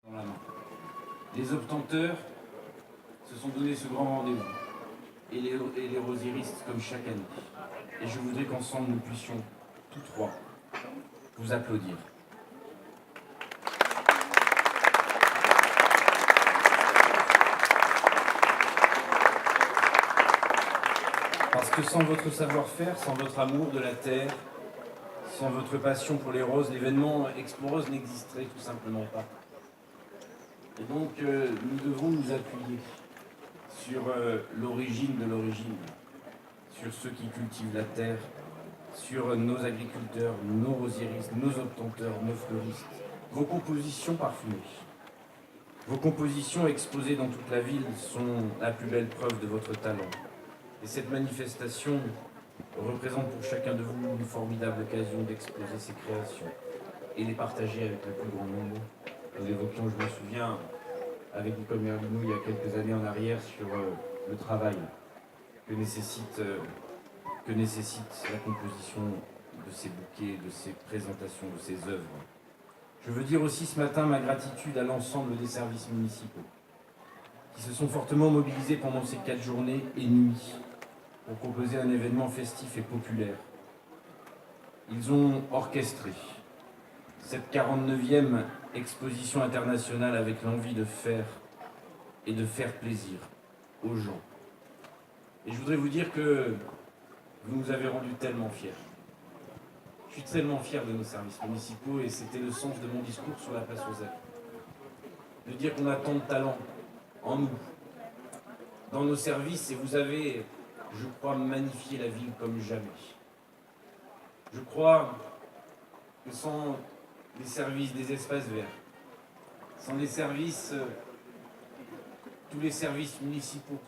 dans la main. Les obtenteurs se sont donné ce grand rendez-vous, et les rosieristes comme chaque année. Et je voudrais qu'ensemble nous puissions, tous trois, vous applaudir. Parce que sans votre savoir-faire, sans votre amour de la terre, sans votre passion pour les roses, l'événement Expo Rose n'existerait tout simplement pas. Et donc, nous devons nous appuyer sur l'origine de l'origine, sur ceux qui cultivent la terre, sur nos agriculteurs, nos rosieristes, nos obtenteurs, nos fleuristes, vos compositions parfumées. Vos compositions exposées dans toute la ville sont la plus belle preuve de votre talent. Et cette manifestation représente pour chacun de vous une formidable occasion d'exposer ses créations et les partager avec le plus grand nombre. Nous évoquions, je me souviens, avec Nicole Merlinou il y a quelques années en arrière sur le travail que nécessite la composition de ces bouquets, de ces présentations, de ces œuvres. Je veux dire aussi ce matin ma gratitude à l'ensemble des services municipaux qui se sont fortement mobilisés pendant ces 4 journées et nuits pour proposer un événement festif et populaire. Ils ont orchestré cette 49e exposition internationale avec l'envie de faire et de faire plaisir aux gens. Et je voudrais vous dire que vous nous avez rendus tellement fiers. Je suis tellement fier de nos services municipaux et c'était le sens de mon discours sur la place aux Zèbres. De dire qu'on a tant de talent en nous, dans nos services, et vous avez, je crois, magnifié la ville comme jamais. Je crois que sans les services des espaces verts, sans les services, tous les services municipaux,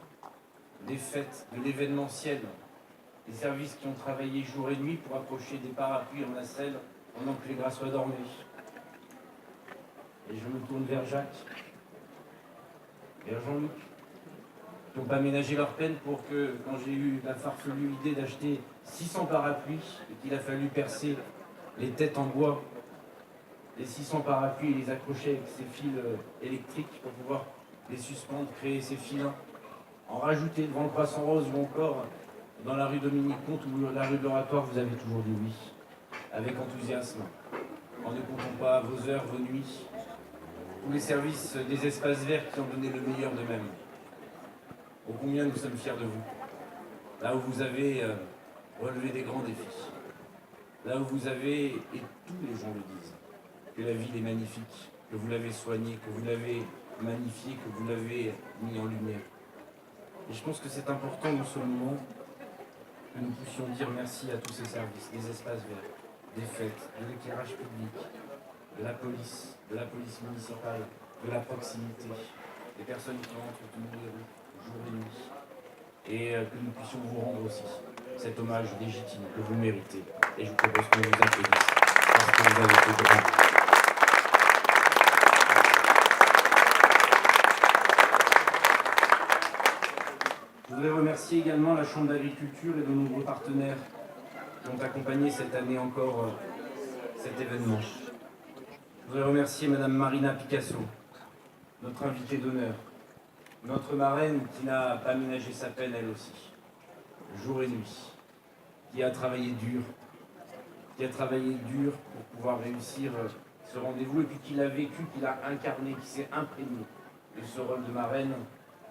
des fêtes, de l'événementiel, des services qui ont travaillé jour et nuit pour accrocher des parapluies en nacelle pendant que les Grassois dormaient. Et je me tourne vers Jacques, vers Jean-Luc, qui n'ont pas ménagé leur peine pour que, quand j'ai eu la farfelue idée d'acheter 600 parapluies et qu'il a fallu percer les têtes en bois, les 600 parapluies et les accrocher avec ces fils électriques pour pouvoir les suspendre, créer ces filins, en rajouter devant le Croissant Rose ou encore dans la rue Dominique-Comte ou la rue de l'Oratoire, vous avez toujours dit oui, avec enthousiasme, en ne comptant pas vos heures, vos nuits, tous les services des espaces verts qui ont donné le meilleur d'eux-mêmes. Ô combien nous sommes fiers de vous, là où vous avez relevé des grands défis, là où vous avez, et tous les gens le disent, que la ville est magnifique, que vous l'avez soignée, que vous l'avez magnifiée, que vous l'avez mis en lumière. Et je pense que c'est important dans ce moment que nous puissions dire merci à tous ces services, des espaces verts, des fêtes, de l'éclairage public, de la police municipale, de la proximité, des personnes qui ont entretenu les rues jour et nuit, et que nous puissions vous rendre aussi cet hommage légitime que vous méritez. Et je vous propose qu'on vous applaudisse parce que vous avez fait grand. Je voudrais remercier également la Chambre d'agriculture et de nombreux partenaires qui ont accompagné cette année encore cet événement. Je voudrais remercier Madame Marina Picasso, notre invitée d'honneur, notre marraine qui n'a pas ménagé sa peine elle aussi, jour et nuit, qui a travaillé dur pour pouvoir réussir ce rendez-vous et puis qui l'a vécu, qui l'a incarné, qui s'est imprégné de ce rôle de marraine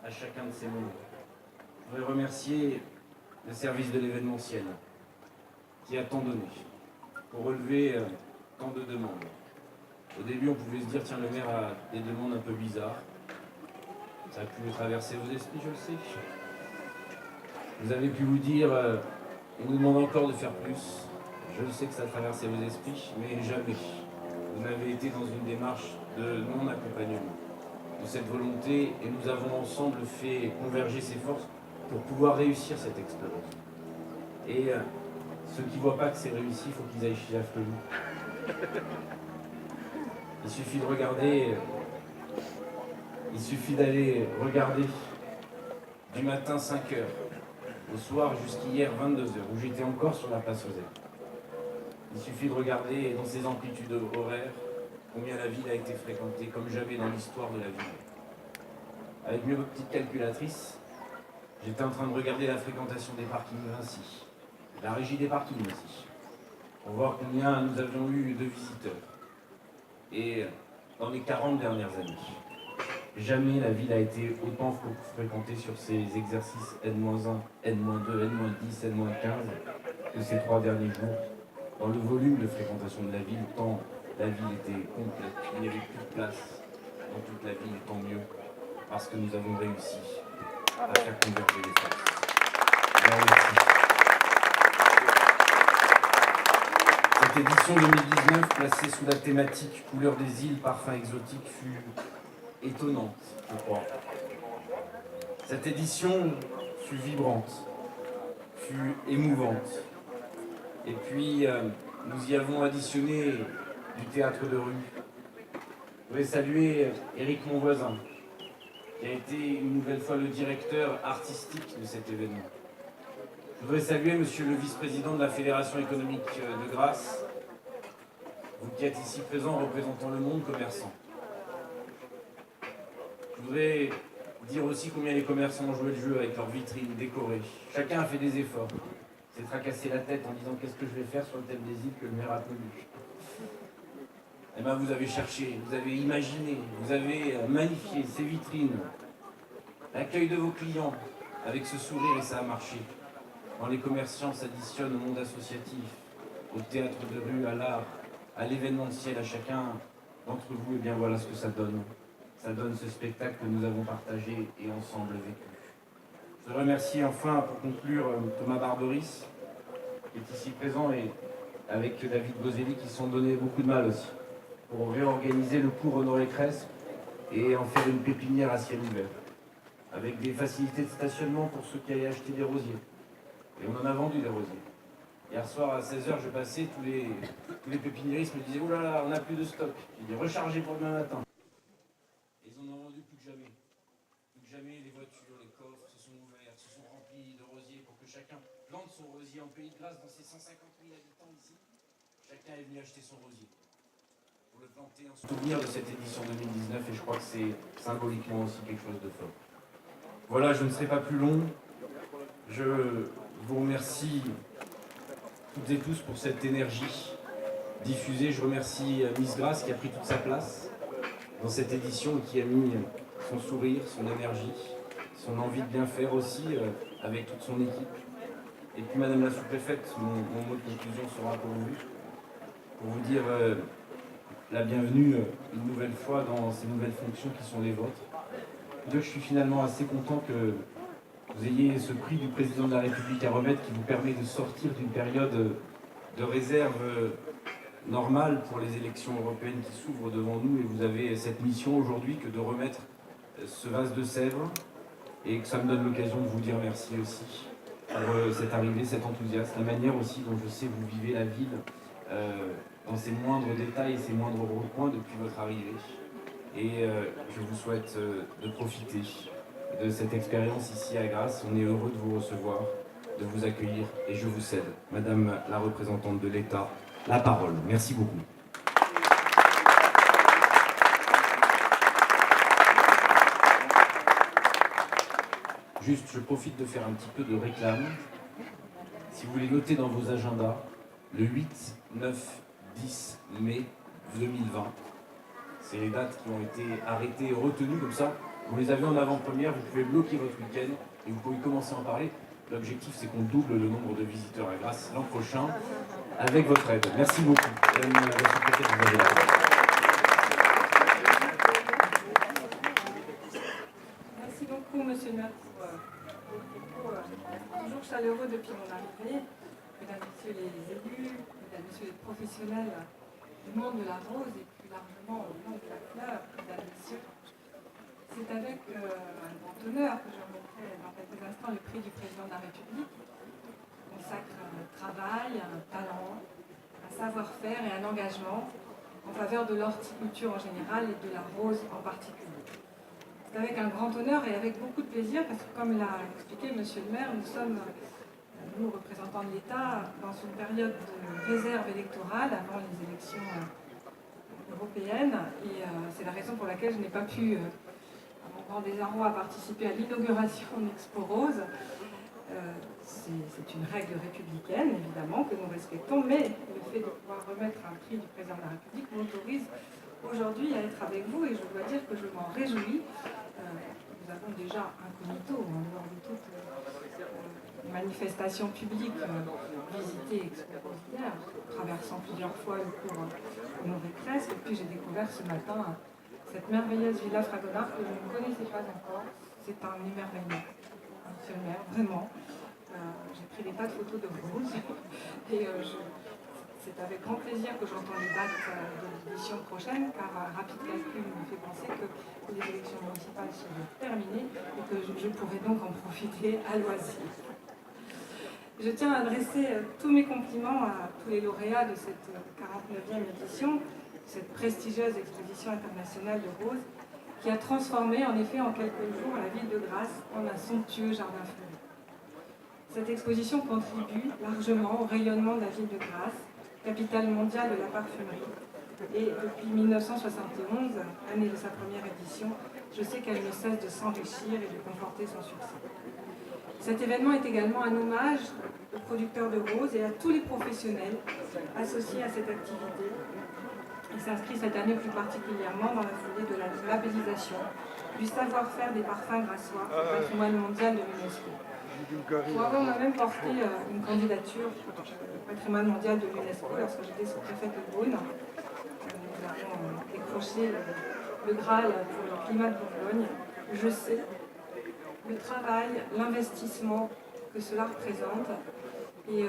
à chacun de ses moments. Je voudrais remercier le service de l'événementiel qui a tant donné pour relever tant de demandes. Au début, on pouvait se dire, tiens, le maire a des demandes un peu bizarres. Ça a pu traverser vos esprits, je le sais. Vous avez pu vous dire, on nous demande encore de faire plus. Je sais que ça a traversé vos esprits, mais jamais vous n'avez été dans une démarche de non-accompagnement de cette volonté, et nous avons ensemble fait converger ces forces pour pouvoir réussir cette expérience. Et ceux qui ne voient pas que c'est réussi, il faut qu'ils aillent chez la Fleury. Il suffit de regarder, il suffit d'aller regarder du matin 5h, au soir jusqu'hier 22h, où j'étais encore sur la place aux Zèbres. Il suffit de regarder dans ces amplitudes horaires combien la ville a été fréquentée comme jamais dans l'histoire de la ville. Avec mes petites calculatrices, j'étais en train de regarder la fréquentation des parkings de Vinci, la régie des parkings aussi, pour voir combien nous avions eu de visiteurs. Et dans les 40 dernières années, jamais la ville a été autant fréquentée sur ces exercices N-1, N-2, N-10, N-15 que ces 3 derniers jours, dans le volume de fréquentation de la ville, tant la ville était complète, il n'y avait plus de place dans toute la ville, et tant mieux, parce que nous avons réussi à faire converger les forces. Alors, merci. Cette édition 2019, placée sous la thématique Couleur des îles, parfums exotiques, fut étonnante, je crois. Cette édition fut vibrante, fut émouvante. Et puis, nous y avons additionné du théâtre de rue. Je voudrais saluer Éric Monvoisin, qui a été une nouvelle fois le directeur artistique de cet événement. Je voudrais saluer monsieur le vice-président de la Fédération économique de Grasse, vous qui êtes ici présent représentant le monde commerçant. Je voudrais dire aussi combien les commerçants ont joué le jeu avec leurs vitrines décorées. Chacun a fait des efforts. S'est tracassé la tête en disant qu'est-ce que je vais faire sur le thème des îles que le maire a connu. Eh bien, vous avez cherché, vous avez imaginé, vous avez magnifié ces vitrines, l'accueil de vos clients avec ce sourire, et ça a marché. Quand les commerçants s'additionnent au monde associatif, au théâtre de rue, à l'art, à l'événementiel, à chacun d'entre vous, et bien voilà ce que ça donne. Ça donne ce spectacle que nous avons partagé et ensemble vécu. Je remercie enfin, pour conclure, Thomas Barberis, qui est ici présent, et avec David Bozelli, qui se sont donné beaucoup de mal aussi, pour réorganiser le cours Honoré Crespe et en faire une pépinière à ciel ouvert, avec des facilités de stationnement pour ceux qui allaient acheter des rosiers. Et on en a vendu des rosiers. Hier soir à 16h, je passais, tous les pépiniéristes me disaient « Oh là là, on n'a plus de stock ». J'ai dit « Rechargez pour demain matin ». Et ils en ont vendu plus que jamais. Plus que jamais, les voitures, les coffres se sont ouverts, se sont remplis de rosiers pour que chacun plante son rosier en Pays de Grâce dans ces 150 000 habitants ici. Chacun est venu acheter son rosier pour le planter en souvenir de cette édition 2019, et je crois que c'est symboliquement aussi quelque chose de fort. Voilà, je ne serai pas plus long. Je vous remercie toutes et tous pour cette énergie diffusée. Je remercie Miss Grasse qui a pris toute sa place dans cette édition et qui a mis son sourire, son énergie, son envie de bien faire aussi avec toute son équipe. Et puis Madame la sous-préfète, mon mot de conclusion sera pour vous dire la bienvenue une nouvelle fois dans ces nouvelles fonctions qui sont les vôtres. Donc je suis finalement assez content que vous ayez ce prix du président de la République à remettre qui vous permet de sortir d'une période de réserve normale pour les élections européennes qui s'ouvrent devant nous, et vous avez cette mission aujourd'hui que de remettre ce vase de sèvres, et que ça me donne l'occasion de vous dire merci aussi pour cette arrivée, cet enthousiasme, la manière aussi dont je sais que vous vivez la ville dans ses moindres détails et ses moindres recoins depuis votre arrivée. Et je vous souhaite de profiter de cette expérience ici à Grasse. On est heureux de vous recevoir, de vous accueillir, et je vous cède, Madame la représentante de l'État, la parole. Merci beaucoup. Juste, je profite de faire un petit peu de réclame. Si vous voulez noter dans vos agendas, le 8, 9, 10 mai 2020, c'est les dates qui ont été arrêtées et retenues comme ça. Vous les avez en avant-première, vous pouvez bloquer votre week-end et vous pouvez commencer à en parler. L'objectif, c'est qu'on double le nombre de visiteurs à Grasse l'an prochain avec votre aide. Merci beaucoup. Madame la secrétaire, vous avez la parole. Merci beaucoup, monsieur le maire, pour vos propos toujours chaleureux depuis mon arrivée. Mesdames, messieurs les élus, mesdames, messieurs les professionnels du monde de la rose et plus largement du monde de la fleur, mesdames, messieurs. C'est avec un grand honneur que je remettrai dans quelques instants le prix du président de la République, qui consacre un travail, un talent, un savoir-faire et un engagement en faveur de l'horticulture en général et de la rose en particulier. C'est avec un grand honneur et avec beaucoup de plaisir, parce que comme l'a expliqué monsieur le maire, nous sommes, nous représentants de l'État, dans une période de réserve électorale avant les élections européenne. Et c'est la raison pour laquelle je n'ai pas pu, à mon grand désarroi, participer à l'inauguration d'Expo Rose. C'est une règle républicaine, évidemment, que nous respectons, mais le fait de pouvoir remettre un prix du président de la République m'autorise aujourd'hui à être avec vous, et je dois dire que je m'en réjouis. Nous avons déjà un comito en dehors de toute manifestation publique visitée expo-hier, traversant plusieurs fois le cours Honoré Cresque, et puis j'ai découvert ce matin cette merveilleuse villa Fragonard que je ne connaissais pas encore. C'est un émerveillement, monsieur le maire, vraiment. J'ai pris des tas de photos de Rose et c'est avec grand plaisir que j'entends les dates de l'édition prochaine, car un rapide calcul me fait penser que les élections municipales seront terminées et que je pourrai donc en profiter à loisir. Je tiens à adresser tous mes compliments à tous les lauréats de cette 49e édition, cette prestigieuse exposition internationale de Rose, qui a transformé en effet en quelques jours la ville de Grasse en un somptueux jardin fleuri. Cette exposition contribue largement au rayonnement de la ville de Grasse, capitale mondiale de la parfumerie. Et depuis 1971, année de sa première édition, je sais qu'elle ne cesse de s'enrichir et de conforter son succès. Cet événement est également un hommage aux producteurs de roses et à tous les professionnels associés à cette activité. Il s'inscrit cette année plus particulièrement dans la foulée de la labellisation du savoir-faire des parfums grassois au patrimoine mondial de l'UNESCO. Pour avoir moi-même porté une candidature au patrimoine mondial de l'UNESCO lorsque j'étais sous-préfète de Beaune, nous avons décroché le Graal pour le climat de Bourgogne. Je sais le travail, l'investissement que cela représente. Et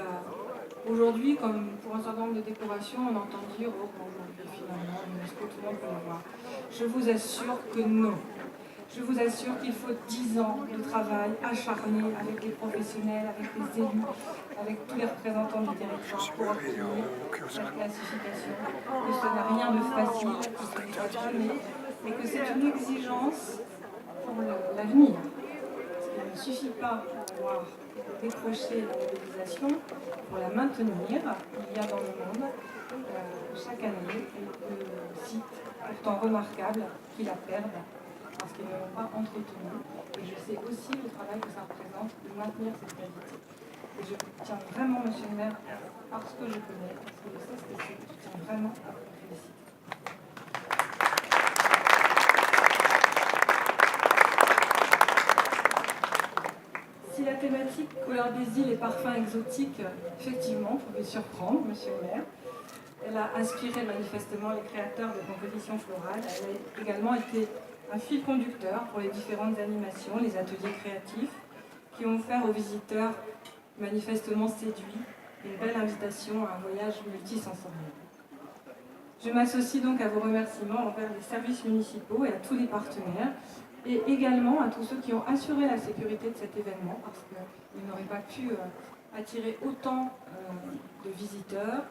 aujourd'hui, comme pour un certain nombre de décorations, on entend dire « Oh, aujourd'hui, finalement, l'UNESCO, tout le monde peut l'avoir ». Je vous assure que non. Je vous assure qu'il faut 10 ans de travail acharné avec les professionnels, avec les élus, avec tous les représentants du territoire pour obtenir cette classification, que ce n'a rien de facile, que ce n'est pas jamais, mais que c'est une exigence pour l'avenir. Parce qu'il ne suffit pas d'avoir décroché la labellisation, pour la maintenir, il y a dans le monde chaque année des sites pourtant remarquables qui la perdent parce qu'ils ne l'ont pas entretenue. Et je sais aussi le travail que ça représente de maintenir cette qualité. Et je tiens vraiment, monsieur le maire, parce que je connais, parce que je sais ce que c'est, je tiens vraiment à vous féliciter. Si la thématique couleur des îles et parfums exotiques, effectivement, pouvait surprendre, monsieur le maire, elle a inspiré manifestement les créateurs de compositions florales. Elle a également été un fil conducteur pour les différentes animations, les ateliers créatifs, qui ont offert aux visiteurs manifestement séduits une belle invitation à un voyage multisensoriel. Je m'associe donc à vos remerciements envers les services municipaux et à tous les partenaires, et également à tous ceux qui ont assuré la sécurité de cet événement, parce qu'ils n'auraient pas pu attirer autant de visiteurs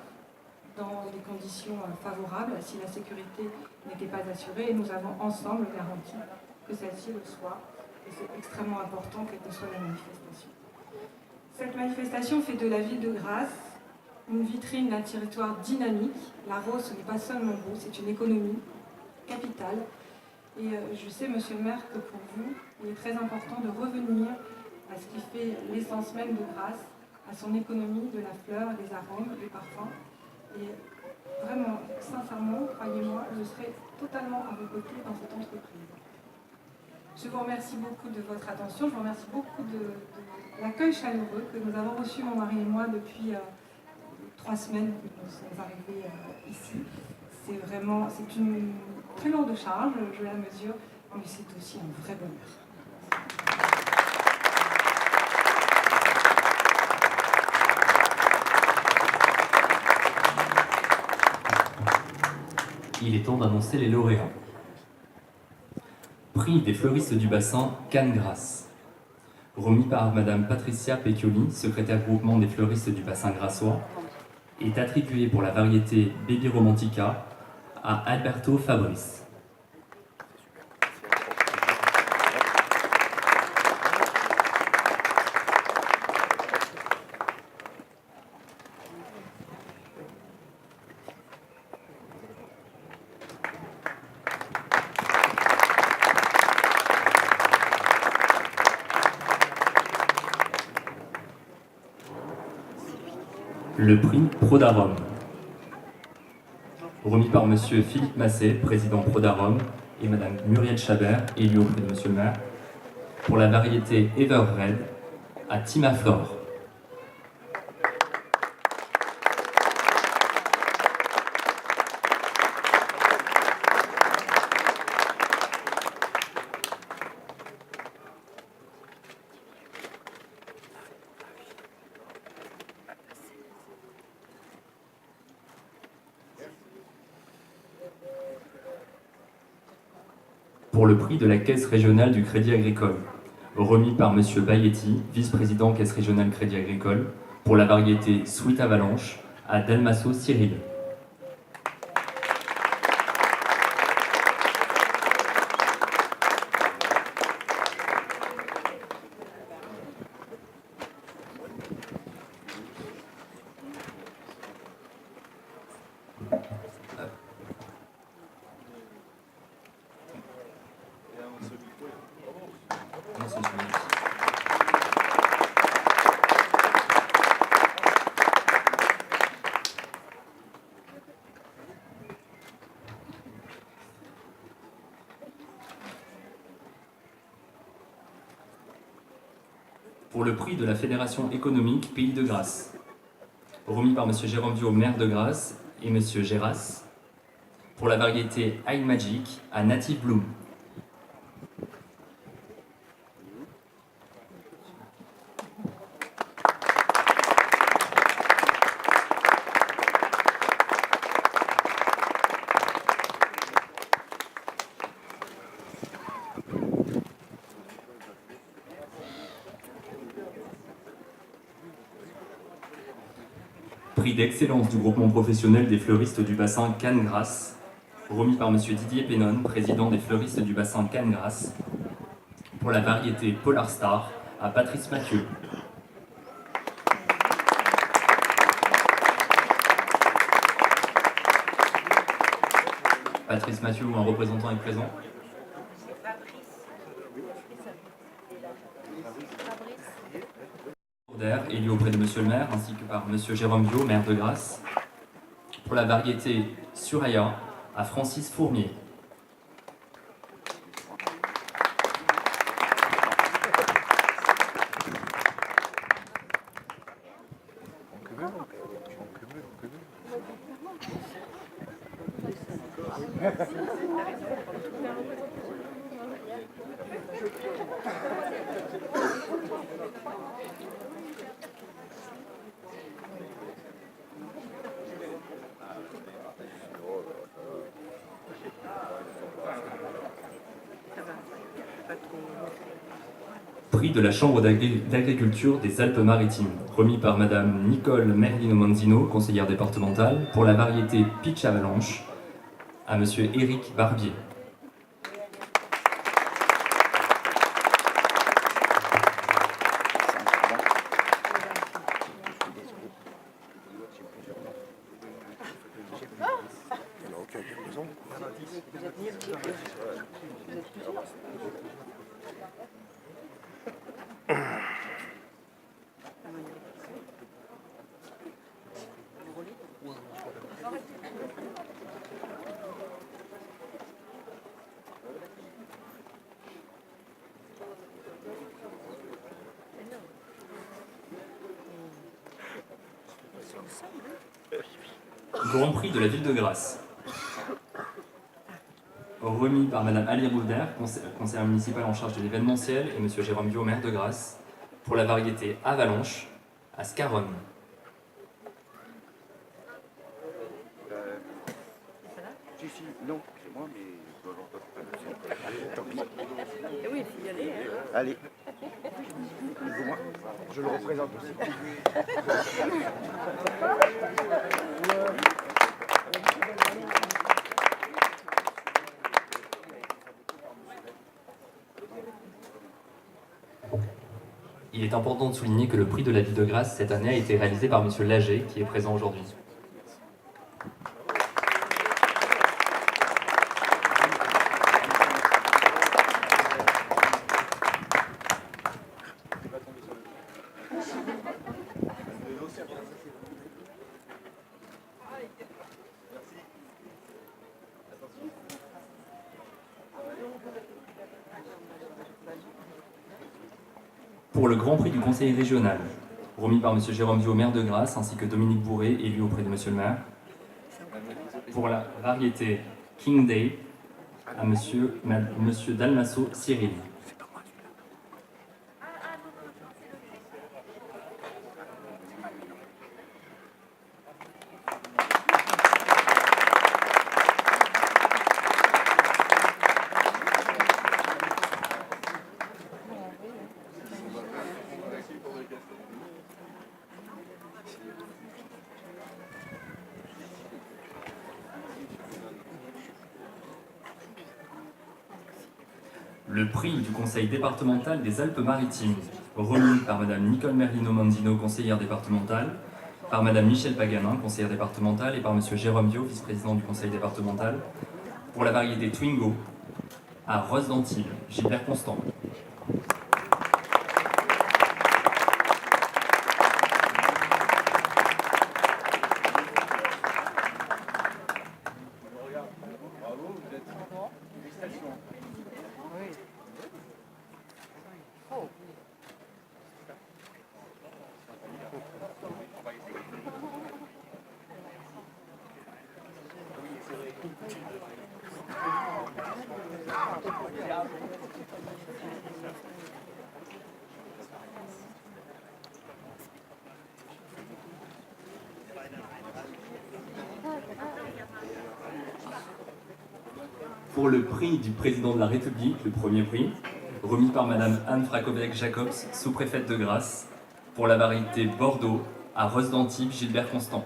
dans des conditions favorables si la sécurité n'était pas assurée, et nous avons ensemble garanti que celle-ci le soit, et c'est extrêmement important quelle que soit la manifestation. Cette manifestation fait de la ville de Grasse une vitrine d'un territoire dynamique. La Rose, ce n'est pas seulement beau, c'est une économie capitale. Et je sais, monsieur le maire, que pour vous, il est très important de revenir à ce qui fait l'essence même de Grasse, à son économie de la fleur, des arômes, des parfums. Et vraiment, sincèrement, croyez-moi, je serai totalement à vos côtés dans cette entreprise. Je vous remercie beaucoup de votre attention, je vous remercie beaucoup de l'accueil chaleureux que nous avons reçu, mon mari et moi, depuis 3 semaines que nous sommes arrivés ici. C'est une très lourde charge, je la mesure, mais c'est aussi un vrai bonheur. Il est temps d'annoncer les lauréats. Prix des fleuristes du bassin Cannes-Grasse. Remis par Madame Patricia Pecchioli, secrétaire groupement des fleuristes du bassin grassois, est attribué pour la variété Baby Romantica à Alberto Fabrice. le prix Prodarom, remis par Monsieur Philippe Massé, président Prodarom, et Madame Muriel Chabert, élue auprès de Monsieur le maire, pour la variété Ever Red à Timaflore. Pour le prix de la Caisse régionale du Crédit Agricole, remis par Monsieur Bayetti, vice-président Caisse régionale Crédit Agricole, pour la variété Sweet Avalanche à Dalmasso Cyril. Pour le prix de la Fédération économique Pays de Grasse, remis par Monsieur Jérôme Viau, maire de Grasse, et Monsieur Géras, pour la variété High Magic à Native Bloom. Prix d'excellence du groupement professionnel des fleuristes du bassin Cannes-Grasse, remis par Monsieur Didier Pénon, président des fleuristes du bassin Cannes-Grasse, pour la variété Polar Star à Patrice Mathieu. Patrice Mathieu, ou un représentant est présent. Élu auprès de Monsieur le maire, ainsi que par Monsieur Jérôme Viau, maire de Grasse, pour la variété Suraya à Francis Fourmier. Prix de la Chambre d'agriculture des Alpes-Maritimes, remis par Madame Nicole Merlino-Manzino, conseillère départementale, pour la variété Pitch Avalanche, à Monsieur Éric Barbier. Grand Prix de la Ville de Grasse, remis par Madame Alia Boulder, conseillère municipale en charge de l'événementiel, et Monsieur Jérôme Viau, maire de Grasse, pour la variété Avalanche à Scarron. Si, non, c'est moi, mais je dois l'entendre. Tant pis. Oui, il faut y aller. Hein. Allez. Moi, je le représente aussi. Il est important de souligner que le prix de la Ville de Grasse cette année a été réalisé par Monsieur Lager, qui est présent aujourd'hui. pour le Grand Prix du Conseil régional, remis par M. Jérôme Viau, maire de Grasse, ainsi que Dominique Bourré, élu auprès de M. le maire. Pour la variété King Day, à M. Dalmasso Cyril. Le prix du Conseil départemental des Alpes-Maritimes, remis par Mme Nicole Merlino-Mandino, conseillère départementale, par Mme Michèle Paganin, conseillère départementale, et par M. Jérôme Viau, vice-président du Conseil départemental, pour la variété Twingo, à Rose d'Antibes, Gilbert Constant. Pour le prix du président de la République, le premier prix, remis par Mme Anne Frakovec-Jacobs, sous-préfète de Grasse, pour la variété Bordeaux, à Rose d'Antibes, Gilbert Constant.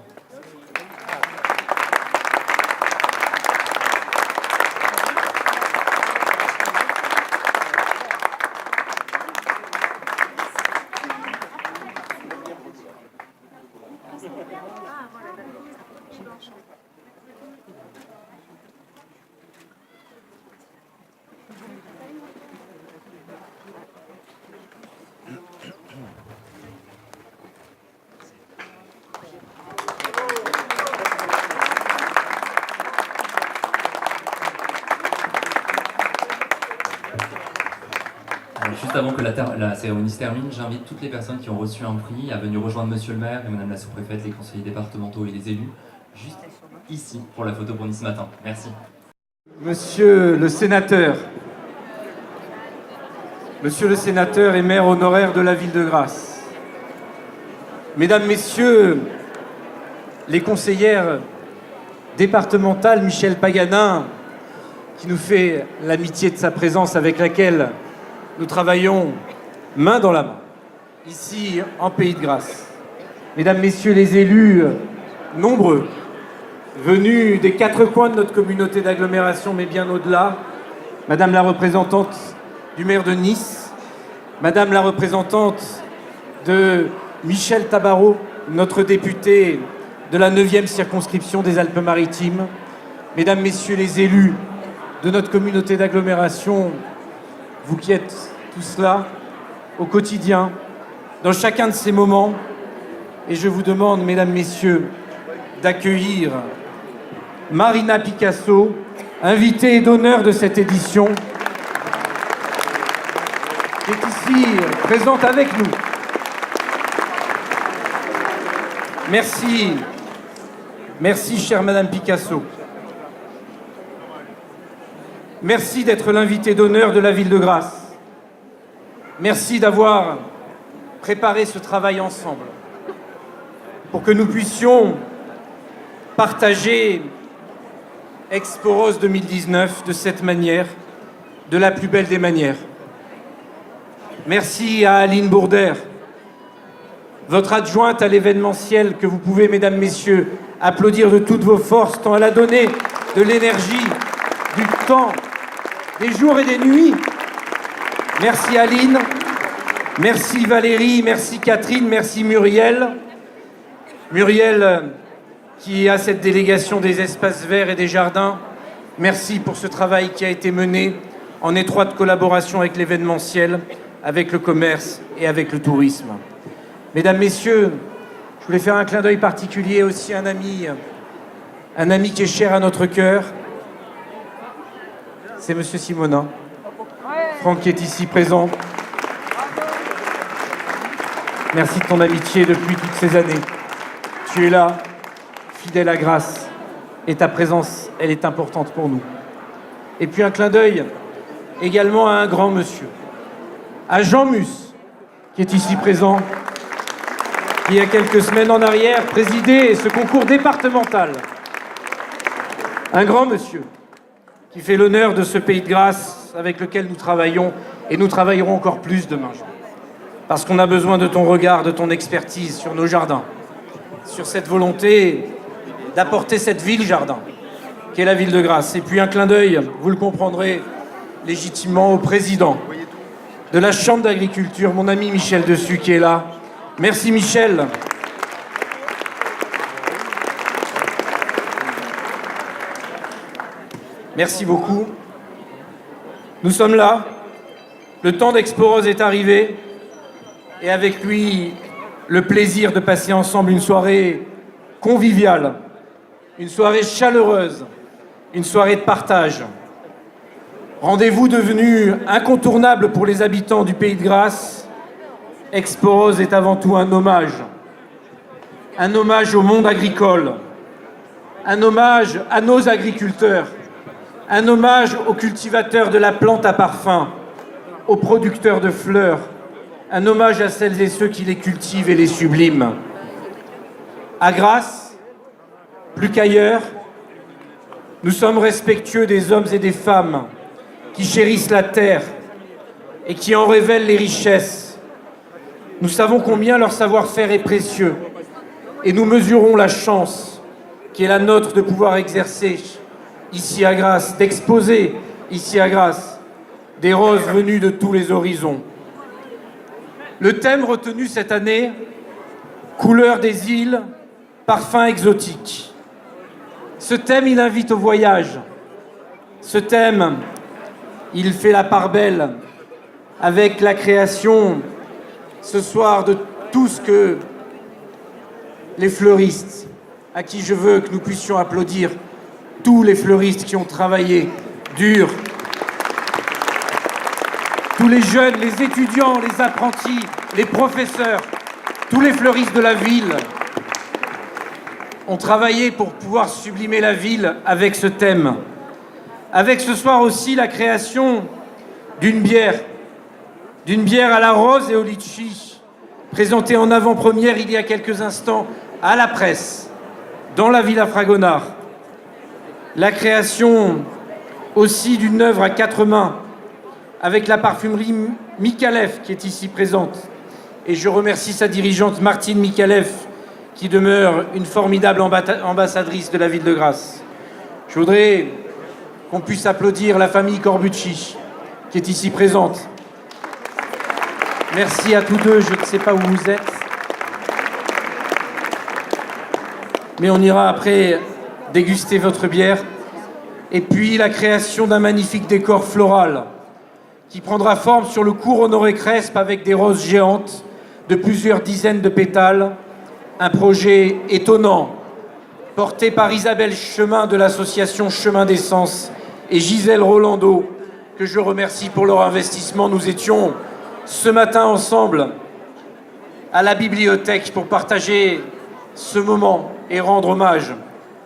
Juste avant que la cérémonie se termine, j'invite toutes les personnes qui ont reçu un prix à venir rejoindre Monsieur le maire et Madame la sous-préfète, les conseillers départementaux et les élus, juste ici pour la photo pour Nice Matin. Merci. Monsieur le sénateur et maire honoraire de la ville de Grasse, Mesdames, Messieurs les conseillères départementales, Michèle Paganin, qui nous fait l'amitié de sa présence avec laquelle nous travaillons main dans la main, ici en Pays de Grasse. Mesdames, Messieurs les élus, nombreux, venus des quatre coins de notre communauté d'agglomération, mais bien au-delà, Madame la représentante du maire de Nice, Madame la représentante de Michel Tabarot, notre député de la 9e circonscription des Alpes-Maritimes, Mesdames, Messieurs les élus de notre communauté d'agglomération, vous qui êtes tous là, au quotidien, dans chacun de ces moments, et je vous demande, Mesdames, Messieurs, d'accueillir Marina Picasso, invitée d'honneur de cette édition, qui est ici présente avec nous. Merci. Merci, chère Madame Picasso. Merci d'être l'invité d'honneur de la ville de Grasse. Merci d'avoir préparé ce travail ensemble pour que nous puissions partager Expo Rose 2019 de cette manière, de la plus belle des manières. Merci à Aline Bourder, votre adjointe à l'événementiel, que vous pouvez, Mesdames, Messieurs, applaudir de toutes vos forces, tant elle a donné de l'énergie, du temps, des jours et des nuits. Merci Aline, merci Valérie, merci Catherine, merci Muriel. Muriel qui a cette délégation des espaces verts et des jardins. Merci pour ce travail qui a été mené en étroite collaboration avec l'événementiel, avec le commerce et avec le tourisme. Mesdames, Messieurs, je voulais faire un clin d'œil particulier aussi à un ami qui est cher à notre cœur. C'est Monsieur Simonin, Franck qui est ici présent. Merci de ton amitié depuis toutes ces années. Tu es là, fidèle à Grasse, et ta présence, elle est importante pour nous. Et puis un clin d'œil également à un grand monsieur, à Jean Mus, qui est ici présent, qui il y a quelques semaines en arrière présidait ce concours départemental. Un grand monsieur qui fait l'honneur de ce pays de Grasse avec lequel nous travaillons, et nous travaillerons encore plus demain, Jean. Parce qu'on a besoin de ton regard, de ton expertise sur nos jardins, sur cette volonté d'apporter cette ville-jardin, qui est la ville de Grasse. Et puis un clin d'œil, vous le comprendrez légitimement, au président de la Chambre d'agriculture, mon ami Michel Dessus, qui est là. Merci Michel. Merci beaucoup. Nous sommes là. Le temps d'Expo-Rose est arrivé. Et avec lui, le plaisir de passer ensemble une soirée conviviale, une soirée chaleureuse, une soirée de partage. Rendez-vous devenu incontournable pour les habitants du Pays de Grasse, Expo-Rose est avant tout un hommage. Un hommage au monde agricole, un hommage à nos agriculteurs, un hommage aux cultivateurs de la plante à parfum, aux producteurs de fleurs, un hommage à celles et ceux qui les cultivent et les subliment. À Grasse, plus qu'ailleurs, nous sommes respectueux des hommes et des femmes qui chérissent la terre et qui en révèlent les richesses. Nous savons combien leur savoir-faire est précieux et nous mesurons la chance qui est la nôtre de pouvoir exercer ici à Grasse, d'exposer ici à Grasse des roses venues de tous les horizons. Le thème retenu cette année, couleurs des îles, parfums exotiques. Ce thème, il invite au voyage. Ce thème, il fait la part belle avec la création ce soir de tout ce que les fleuristes, à qui je veux que nous puissions applaudir, tous les fleuristes qui ont travaillé dur, tous les jeunes, les étudiants, les apprentis, les professeurs, tous les fleuristes de la ville ont travaillé pour pouvoir sublimer la ville avec ce thème. Avec ce soir aussi la création d'une bière à la rose et au litchi, présentée en avant-première il y a quelques instants à la presse, dans la Villa Fragonard. La création aussi d'une œuvre à 4 mains, avec la parfumerie Micallef qui est ici présente. Et je remercie sa dirigeante Martine Micallef, qui demeure une formidable ambassadrice de la ville de Grasse. Je voudrais qu'on puisse applaudir la famille Corbucci, qui est ici présente. Merci à tous deux, je ne sais pas où vous êtes. Mais on ira après déguster votre bière. Et puis la création d'un magnifique décor floral qui prendra forme sur le cours Honoré Crespe avec des roses géantes de plusieurs dizaines de pétales. Un projet étonnant, porté par Isabelle Chemin de l'association Chemin d'Essence et Gisèle Rolando, que je remercie pour leur investissement. Nous étions ce matin ensemble à la bibliothèque pour partager ce moment et rendre hommage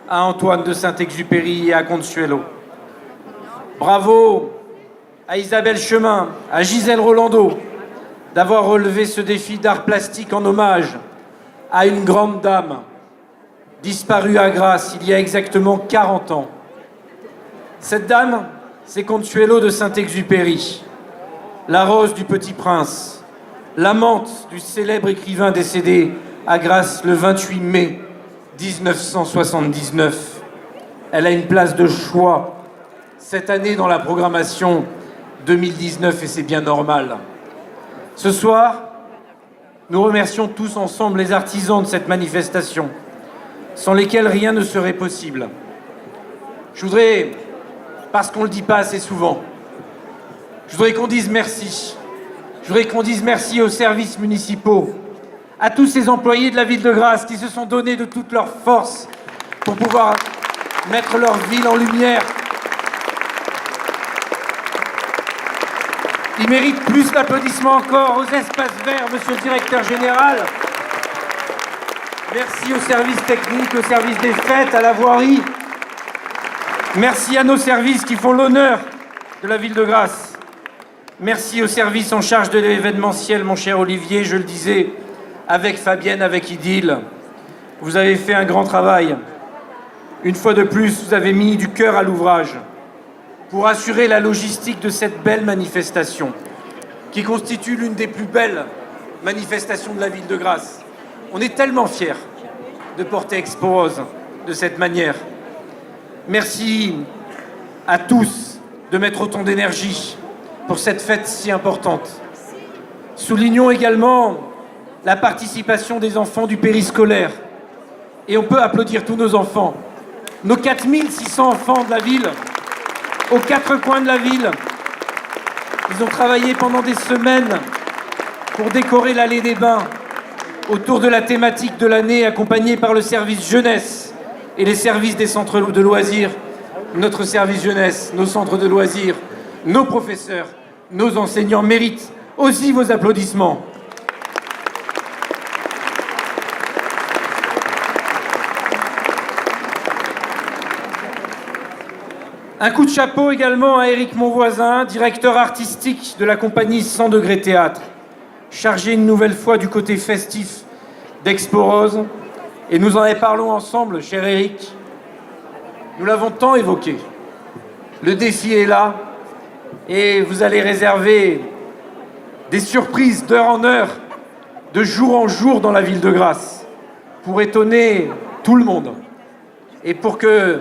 à Antoine de Saint-Exupéry et à Consuelo. Bravo à Isabelle Chemin, à Gisèle Rolando, d'avoir relevé ce défi d'art plastique en hommage à une grande dame disparue à Grasse il y a exactement 40 ans. Cette dame, c'est Consuelo de Saint-Exupéry, la rose du Petit Prince, l'amante du célèbre écrivain décédé à Grasse le 28 mai 1979. Elle a une place de choix cette année dans la programmation 2019 et c'est bien normal. Ce soir, nous remercions tous ensemble les artisans de cette manifestation, sans lesquels rien ne serait possible. Je voudrais, parce qu'on ne le dit pas assez souvent, je voudrais qu'on dise merci. Je voudrais qu'on dise merci aux services municipaux, à tous ces employés de la ville de Grasse qui se sont donnés de toute leur force pour pouvoir mettre leur ville en lumière. Il mérite plus d'applaudissements encore aux espaces verts, monsieur le directeur général. Merci aux services techniques, au service des fêtes, à la voirie. Merci à nos services qui font l'honneur de la ville de Grasse. Merci aux services en charge de l'événementiel, mon cher Olivier, je le disais, avec Fabienne, avec Idil. Vous avez fait un grand travail. Une fois de plus, vous avez mis du cœur à l'ouvrage pour assurer la logistique de cette belle manifestation, qui constitue l'une des plus belles manifestations de la ville de Grasse. On est tellement fiers de porter Expo Rose de cette manière. Merci à tous de mettre autant d'énergie pour cette fête si importante. Soulignons également la participation des enfants du périscolaire. Et on peut applaudir tous nos enfants. Nos 4600 enfants de la ville, aux quatre coins de la ville. Ils ont travaillé pendant des semaines pour décorer l'allée des Bains autour de la thématique de l'année, accompagnée par le service jeunesse et les services des centres de loisirs, notre service jeunesse, nos centres de loisirs, nos professeurs, nos enseignants méritent aussi vos applaudissements. Un coup de chapeau également à Éric Monvoisin, directeur artistique de la compagnie 100 degrés Théâtre, chargé une nouvelle fois du côté festif d'Expo Rose. Et nous en parlons ensemble, cher Éric. Nous l'avons tant évoqué. Le défi est là et vous allez réserver des surprises d'heure en heure, de jour en jour dans la ville de Grasse pour étonner tout le monde et pour que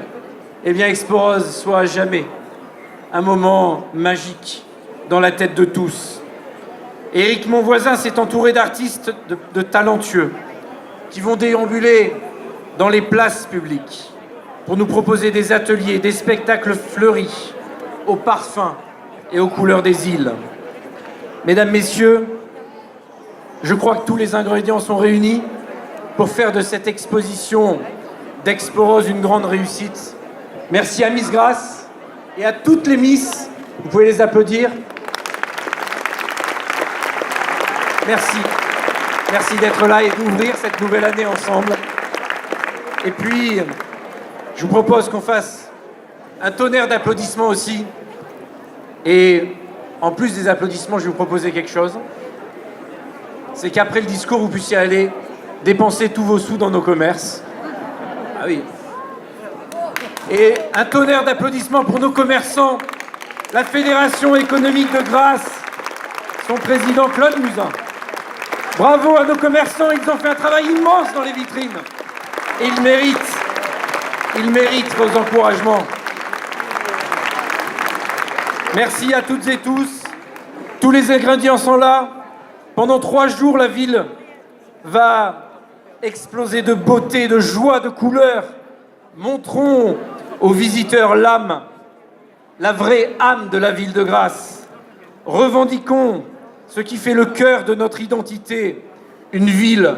Expo Rose soit à jamais un moment magique dans la tête de tous. Éric Monvoisin s'est entouré d'artistes de talentueux qui vont déambuler dans les places publiques pour nous proposer des ateliers, des spectacles fleuris aux parfums et aux couleurs des îles. Mesdames, Messieurs, je crois que tous les ingrédients sont réunis pour faire de cette exposition d'Expo Rose une grande réussite. Merci à Miss Grasse et à toutes les Miss. Vous pouvez les applaudir. Merci. Merci d'être là et d'ouvrir cette nouvelle année ensemble. Et puis, je vous propose qu'on fasse un tonnerre d'applaudissements aussi. Et en plus des applaudissements, je vais vous proposer quelque chose. C'est qu'après le discours, vous puissiez aller dépenser tous vos sous dans nos commerces. Ah oui. Et un tonnerre d'applaudissements pour nos commerçants, la Fédération économique de Grasse, son président Claude Musin. Bravo à nos commerçants, ils ont fait un travail immense dans les vitrines. Et ils méritent vos encouragements. Merci à toutes et tous. Tous les ingrédients sont là. Pendant 3 jours, la ville va exploser de beauté, de joie, de couleurs. Montrons aux visiteurs l'âme, la vraie âme de la ville de Grasse. Revendiquons ce qui fait le cœur de notre identité. Une ville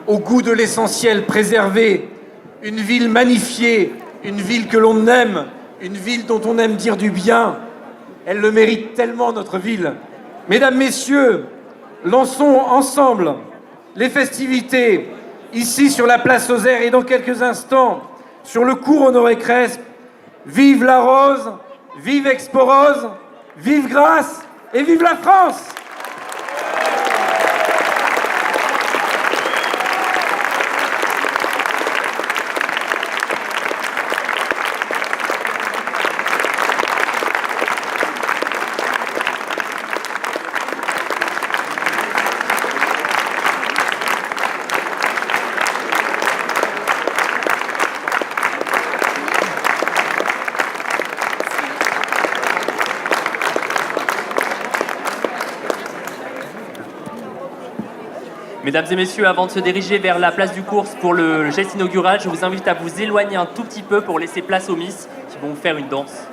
au goût de l'essentiel préservé, une ville magnifiée, une ville que l'on aime, une ville dont on aime dire du bien. Elle le mérite tellement, notre ville. Mesdames, Messieurs, lançons ensemble les festivités ici sur la place aux Airs et dans quelques instants sur le cours Honoré Crespe. Vive la Rose, vive Expo Rose, vive Grasse et vive la France! Mesdames et messieurs, avant de se diriger vers la place du course pour le geste inaugural, je vous invite à vous éloigner un tout petit peu pour laisser place aux Miss qui vont vous faire une danse.